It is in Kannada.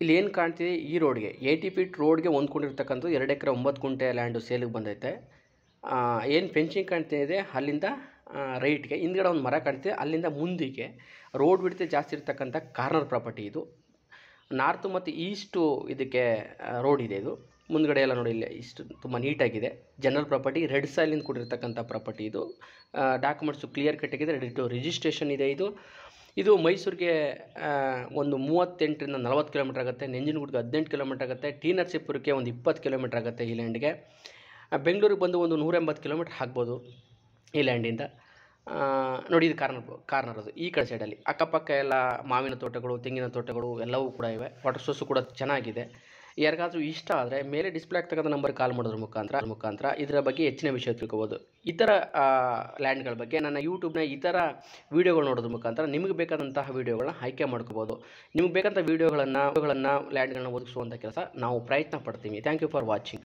ಇಲ್ಲಿ ಏನು ಕಾಣ್ತಿದೆ, ಈ ರೋಡ್ಗೆ 80 ಫೀಟ್ ರೋಡ್ಗೆ ಹೊಂದ್ಕೊಂಡಿರ್ತಕ್ಕಂಥ 2 ಎಕರೆ 9 ಗುಂಟೆ ಲ್ಯಾಂಡು ಸೇಲಿಗೆ ಬಂದೈತೆ. ಏನು ಫೆನ್ಸಿಂಗ್ ಕಾಣ್ತಿದೆ ಅಲ್ಲಿಂದ ರೈಟ್ಗೆ ಹಿಂದ್ಗಡೆ ಒಂದು ಮರ ಕಾಣ್ತಿದೆ, ಅಲ್ಲಿಂದ ಮುಂದಿಗೆ ರೋಡ್ ಬಿಡ್ತೆ ಜಾಸ್ತಿ ಇರ್ತಕ್ಕಂಥ ಕಾರ್ನರ್ ಪ್ರಾಪರ್ಟಿ ಇದು. ನಾರ್ತು ಮತ್ತು ಈಸ್ಟು ಇದಕ್ಕೆ ರೋಡ್ ಇದೆ. ಇದು ಮುಂದ್ಗಡೆ ಎಲ್ಲ ನೋಡಿ, ಇಲ್ಲಿ ಇಷ್ಟು ತುಂಬ ನೀಟಾಗಿದೆ. ಜನರಲ್ ಪ್ರಾಪರ್ಟಿ, ರೆಡ್ ಸಾಯಿಲಿಂದ ಕೂಡಿರ್ತಕ್ಕಂಥ ಪ್ರಾಪರ್ಟಿ ಇದು. ಡಾಕ್ಯುಮೆಂಟ್ಸು ಕ್ಲಿಯರ್ ಕಟ್ಟಾಗಿದೆ, ರೆಡಿ ಟು ರಿಜಿಸ್ಟ್ರೇಷನ್ ಇದೆ. ಇದು ಮೈಸೂರಿಗೆ ಒಂದು 38ರಿಂದ 40 ಕಿಲೋಮೀಟ್ರ್ ಆಗುತ್ತೆ. ನಂಜನಗೂಡಿಗೆ 18 ಕಿಲೋಮೀಟ್ರ್ ಆಗುತ್ತೆ. ಟಿ ನರಸೀಪುರಕ್ಕೆ ಒಂದು 20 ಕಿಲೋಮೀಟ್ರ್ ಆಗುತ್ತೆ ಈ ಲ್ಯಾಂಡ್ಗೆ. ಬೆಂಗಳೂರಿಗೆ ಬಂದು ಒಂದು 180 ಕಿಲೋಮೀಟ್ರ್ ಆಗ್ಬೋದು ಈ ಲ್ಯಾಂಡಿಂದ. ನೋಡಿ, ಇದು ಕಾರ್ನರ್ ಅದು. ಈ ಕಡೆ ಸೈಡಲ್ಲಿ ಅಕ್ಕಪಕ್ಕ ಎಲ್ಲ ಮಾವಿನ ತೋಟಗಳು, ತೆಂಗಿನ ತೋಟಗಳು ಎಲ್ಲವೂ ಕೂಡ ಇವೆ. ವಾಟರ್ ಸೋರ್ಸು ಕೂಡ ಚೆನ್ನಾಗಿದೆ. ಯಾರಿಗಾದರೂ ಇಷ್ಟ ಆದರೆ ಮೇಲೆ ಡಿಸ್ಪ್ಲೇ ಆಗ್ತಕ್ಕಂಥ ನಂಬರ್ಗೆ ಕಾಲ್ ಮಾಡೋದ್ರ ಮುಖಾಂತರ ಇದರ ಬಗ್ಗೆ ಹೆಚ್ಚಿನ ವಿಷಯ ತಿಳ್ಕೊಬೋದು. ಇತರ ಲ್ಯಾಂಡ್ಗಳ ಬಗ್ಗೆ ನನ್ನ ಯೂಟ್ಯೂಬ್ನ ಇತರ ವೀಡಿಯೋಗಳು ನೋಡೋದ್ರ ಮುಖಾಂತರ ನಿಮಗೆ ಬೇಕಾದಂತಹ ವೀಡಿಯೋಗಳನ್ನ ಆಯ್ಕೆ ಮಾಡ್ಕೋಬೋದು. ನಿಮಗೆ ಬೇಕಾದಂಥ ವೀಡಿಯೋಗಳನ್ನು ಲ್ಯಾಂಡ್ಗಳನ್ನ ಒದಗಿಸುವಂಥ ಕೆಲಸ ನಾವು ಪ್ರಯತ್ನ ಪಡ್ತೀವಿ. Thank you for watching.